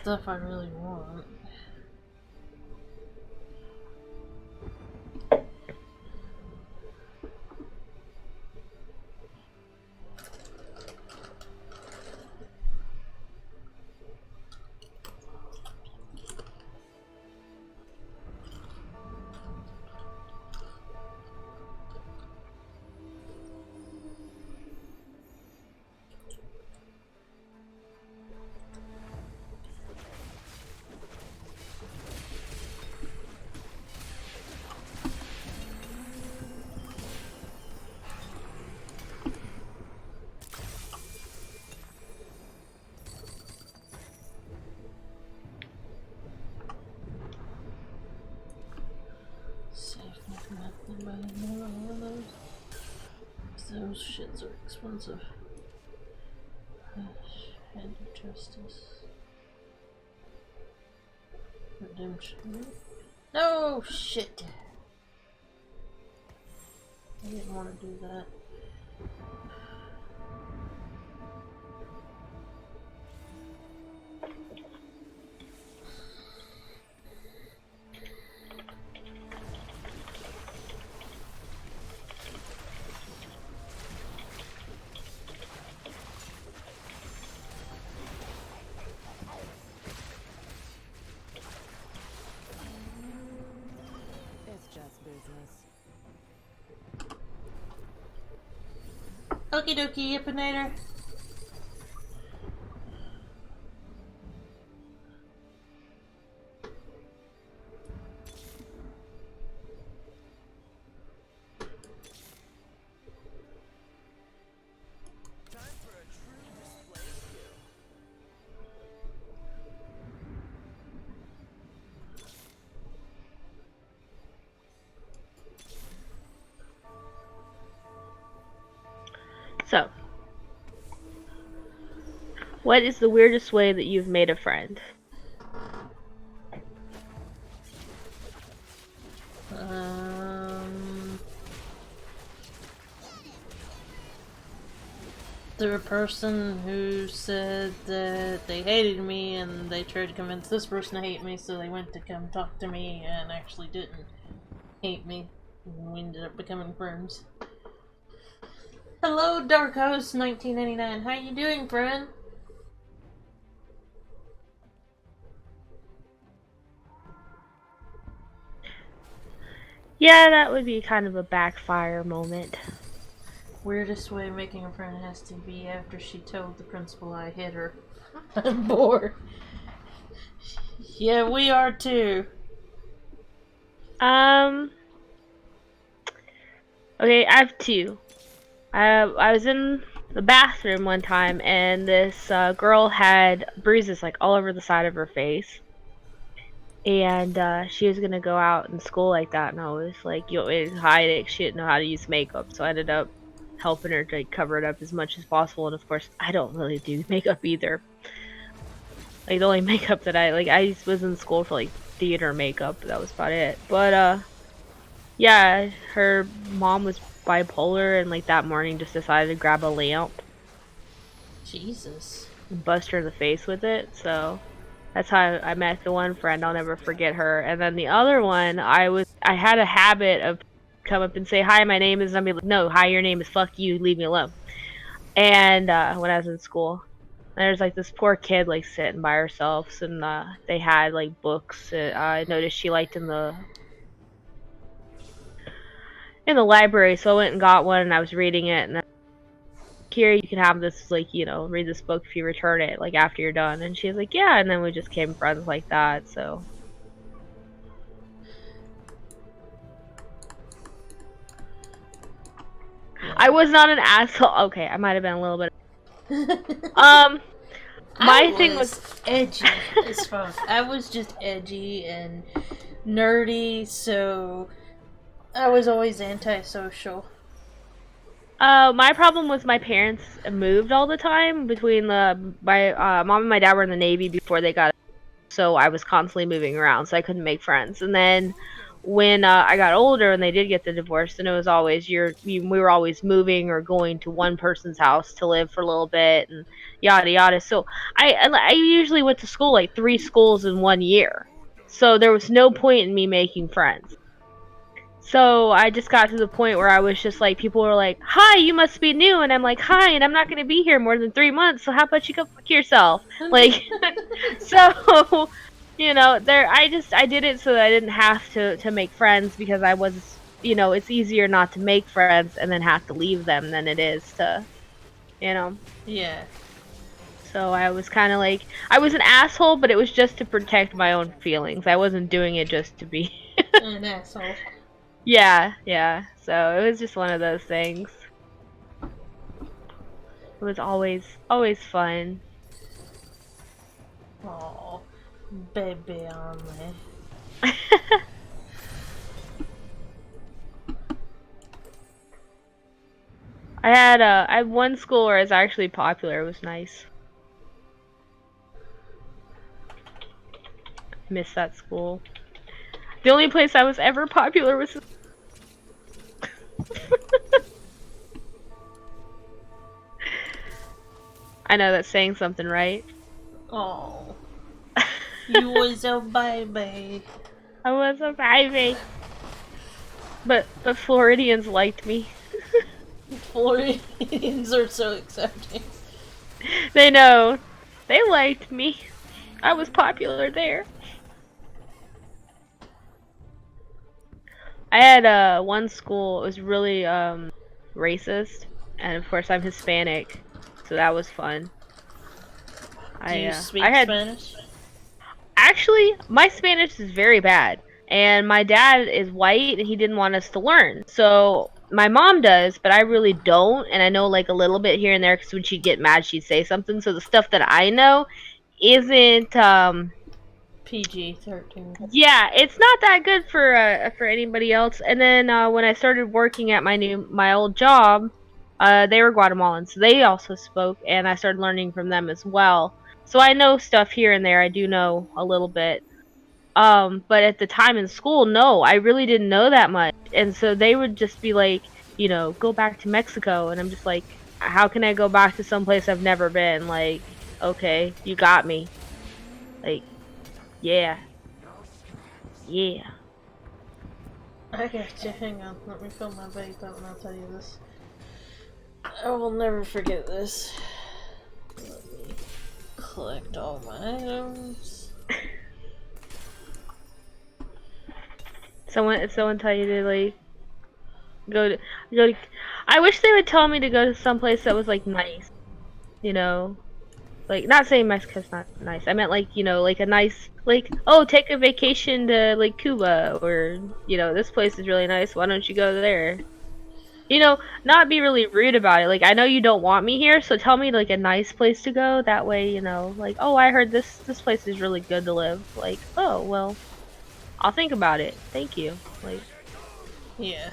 stuff I really want. Those shits are expensive. Hand of justice. Redemption. No shit! I didn't want to do that. Okie dokie, Yippinator. So, what is the weirdest way that you've made a friend? There were a person who said that they hated me and they tried to convince this person to hate me, so they went to come talk to me and actually didn't hate me. And we ended up becoming friends. Hello, Dark Host 1999. How you doing, friend? Yeah, that would be kind of a backfire moment. Weirdest way of making a friend has to be after she told the principal I hit her. I'm bored. Yeah, we are too. Okay, I have two. I was in the bathroom one time, and this girl had bruises like all over the side of her face. And she was gonna go out in school like that, and I was like, "You want me to hide it?" She didn't know how to use makeup, so I ended up helping her to like, cover it up as much as possible. And of course, I don't really do makeup either. Like the only makeup that I was in school for like theater makeup. That was about it. But yeah, her mom was bipolar, and like that morning just decided to grab a lamp. Jesus. And bust her in the face with it. So that's how I met the one friend. I'll never forget her. And then the other one, I had a habit of come up and say, "Hi, my name is," and I'd be like, "No, hi, your name is, fuck you, leave me alone." And when I was in school, there's like this poor kid like sitting by herself, and they had like books. I noticed she liked in the library, so I went and got one, and I was reading it, and here you can have this, like, read this book if you return it, like, after you're done. And she was like, yeah, and then we just became friends like that. So I was not an asshole. Okay, I might have been a little bit. My thing was edgy as fuck. I was just edgy and nerdy, so I was always antisocial. My problem was my parents moved all the time between my mom and my dad were in the Navy before they got, so I was constantly moving around, so I couldn't make friends. And then when I got older and they did get the divorce, and it was always we were always moving or going to one person's house to live for a little bit, and yada yada. So I usually went to school like 3 schools in 1 year. So there was no point in me making friends. So I just got to the point where I was just like, people were like, "Hi, you must be new," and I'm like, "Hi, and I'm not gonna be here more than 3 months. So how about you go fuck yourself?" Like, so, I did it so that I didn't have to make friends because I was, it's easier not to make friends and then have to leave them than it is to, you know. Yeah. So I was kind of like, I was an asshole, but it was just to protect my own feelings. I wasn't doing it just to be. An asshole. Yeah, yeah. So it was just one of those things. It was always fun. Oh, baby on me. I had one school where I was actually popular. It was nice. Miss that school. The only place I was ever popular was. I know that's saying something, right? Oh, you was a baby. I was a baby. But Floridians liked me. Floridians are so accepting. They know. They liked me. I was popular there. I had one school. It was really racist, and of course I'm Hispanic, so that was fun. Do you I speak had Spanish? actually my Spanish is very bad, and my dad is white and he didn't want us to learn. So my mom does, but I really don't, and I know like a little bit here and there because when she'd get mad she'd say something. So the stuff that I know isn't PG-13. yeah, it's not that good for anybody else. And then when I started working at my old job, they were Guatemalan, so they also spoke, and I started learning from them as well. So I know stuff here and there. I do know a little bit. But at the time in school, no, I really didn't know that much. And so they would just be like, go back to Mexico, and I'm just like, how can I go back to someplace I've never been? Like, okay, you got me. Like, yeah. Yeah. I got you. Hang on. Let me fill my vape up and I'll tell you this. I will never forget this. Let me collect all my items. Someone tell you to like go to I wish they would tell me to go to some place that was like nice, you know. Like not saying Mexico's not nice. I meant like, like a nice like, oh, take a vacation to like Cuba or, this place is really nice. Why don't you go there? Not be really rude about it. Like I know you don't want me here, so tell me like a nice place to go. That way, like, oh, I heard this place is really good to live. Like, oh, well, I'll think about it. Thank you. Like, Yeah.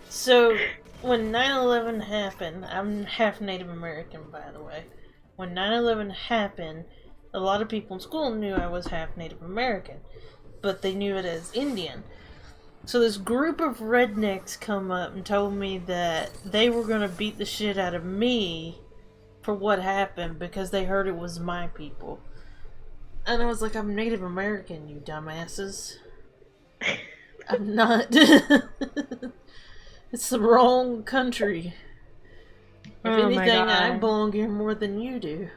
So, when 9/11 happened, I'm half Native American, by the way. When 9/11 happened, a lot of people in school knew I was half Native American, but they knew it as Indian. So this group of rednecks come up and told me that they were going to beat the shit out of me for what happened because they heard it was my people. And I was like, I'm Native American, you dumbasses. I'm not. It's the wrong country. If oh my anything, God. I belong here more than you do.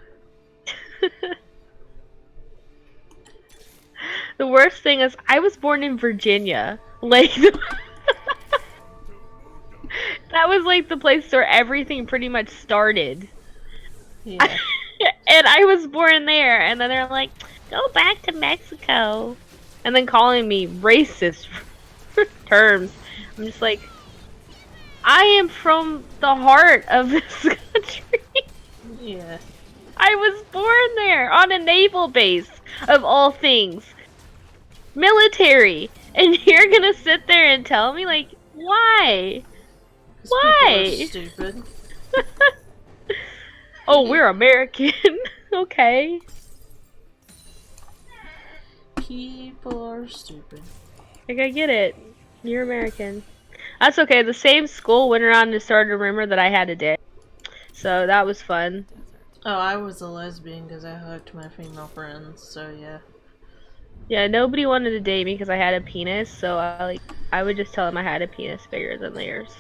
The worst thing is I was born in Virginia. Like that was like the place where everything pretty much started. Yeah. And I was born there, and then they're like, go back to Mexico. And then calling me racist terms. I'm just like, I am from the heart of this country. Yeah. I was born there on a naval base, of all things. Military. And you're gonna sit there and tell me, like, why? 'Cause Why? people are stupid. Oh, we're American. Okay. People are stupid. Like, I get it. You're American. That's okay. The same school went around and started a rumor that I had a dick. So that was fun. Oh, I was a lesbian because I hugged my female friends, so yeah. Yeah, nobody wanted to date me because I had a penis, so I would just tell them I had a penis bigger than theirs.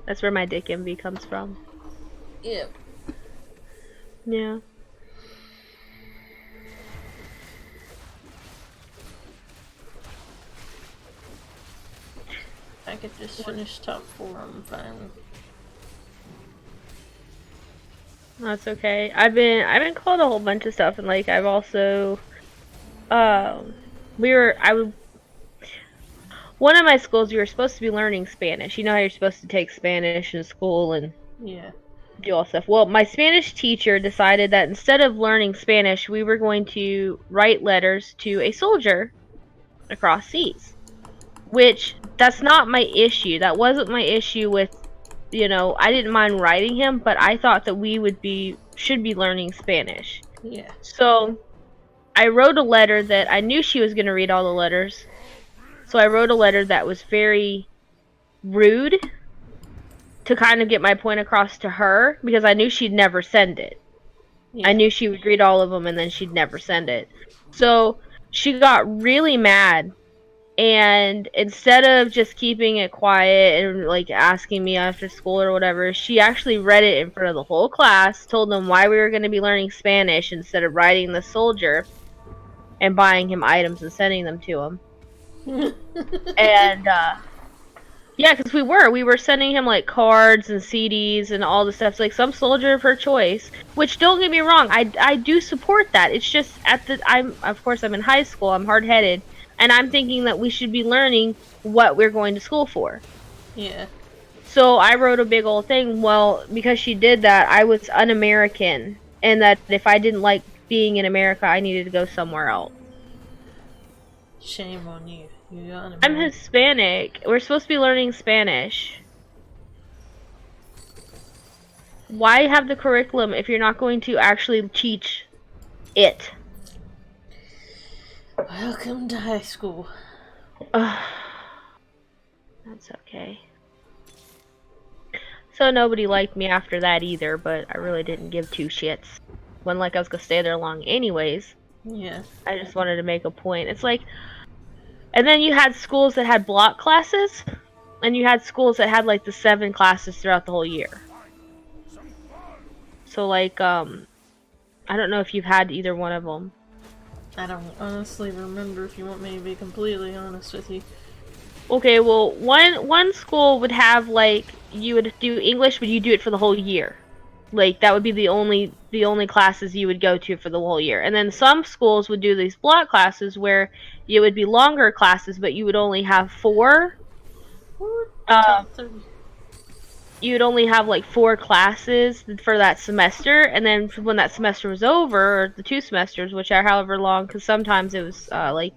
That's where my dick envy comes from. Yep. Yeah. I could just finish top 4, I'm fine. That's okay. I've been called a whole bunch of stuff, and like I've also we were I w- one of my schools we were supposed to be learning Spanish. You know how you're supposed to take Spanish in school and Yeah. do all stuff. Well, my Spanish teacher decided that instead of learning Spanish, we were going to write letters to a soldier across seas. Which that's not my issue. That wasn't my issue with, I didn't mind writing him, but I thought that should be learning Spanish. Yeah. So I wrote a letter that I knew she was going to read all the letters. So I wrote a letter that was very rude to kind of get my point across to her because I knew she'd never send it. Yeah. I knew she would read all of them and then she'd never send it. So she got really mad, and instead of just keeping it quiet and like asking me after school or whatever, she actually read it in front of the whole class, told them why we were going to be learning Spanish instead of writing the soldier and buying him items and sending them to him. And yeah, because we were sending him like cards and CDs and all the stuff. Like some soldier of her choice. Which, don't get me wrong, I do support that. It's just I'm in high school. I'm hard headed, and I'm thinking that we should be learning what we're going to school for. Yeah. So I wrote a big old thing. Well, because she did that, I was un-American, and that if I didn't like being in America, I needed to go somewhere else. Shame on you. You got an I'm American. Hispanic. We're supposed to be learning Spanish. Why have the curriculum if you're not going to actually teach it? Welcome to high school. Ugh. That's okay. So nobody liked me after that either, but I really didn't give two shits. When like I was gonna stay there long anyways. Yeah. I just wanted to make a point. It's like, and then you had schools that had block classes, and you had schools that had like the 7 classes throughout the whole year. So like, I don't know if you've had either one of them. I don't honestly remember, if you want me to be completely honest with you. Okay, well, one school would have like you would do English, but you do it for the whole year. Like that would be the only classes you would go to for the whole year. And then some schools would do these block classes where it would be longer classes, but you would only have 4. You would only have like 4 classes for that semester, and then when that semester was over, or the 2 semesters, which are however long, because sometimes it was like,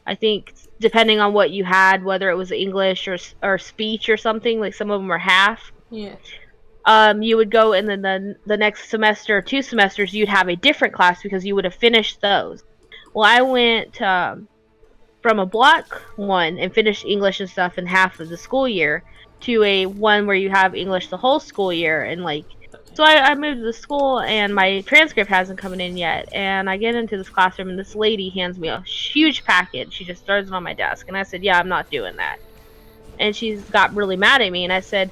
I think depending on what you had, whether it was English or speech or something, like some of them were half. Yeah. You would go, and then the next semester, 2 semesters, you'd have a different class because you would have finished those. Well, I went from a block one and finished English and stuff in half of the school year to a one where you have English the whole school year, and like, so I moved to the school and my transcript hasn't come in yet, and I get into this classroom and this lady hands me a huge packet. She just throws it on my desk, and I said, yeah, I'm not doing that. And she's got really mad at me, and I said,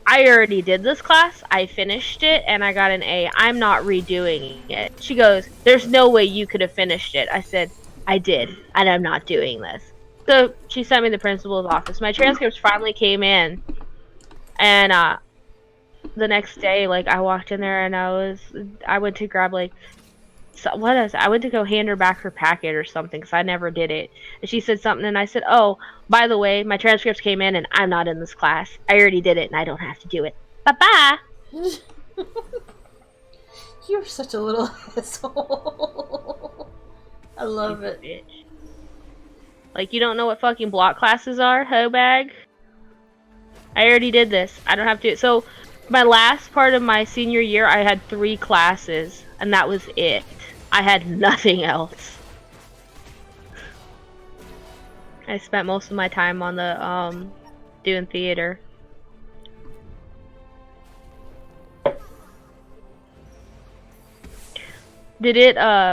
I already did this class, I finished it, and I got an A. I'm not redoing it. She goes, there's no way you could have finished it. I said, I did, and I'm not doing this. So she sent me to the principal's office. My transcripts finally came in, and the next day, like, I walked in there and I went to grab like, I went to go hand her back her packet or something because I never did it. And she said something, and I said, oh, by the way, my transcripts came in and I'm not in this class. I already did it and I don't have to do it. Bye-bye. You're such a little asshole. I love it. Bitch. Like, you don't know what fucking block classes are, hoe bag? I already did this. I don't have to. So, my last part of my senior year, I had 3 classes, and that was it. I had nothing else. I spent most of my time on the, doing theater. Did it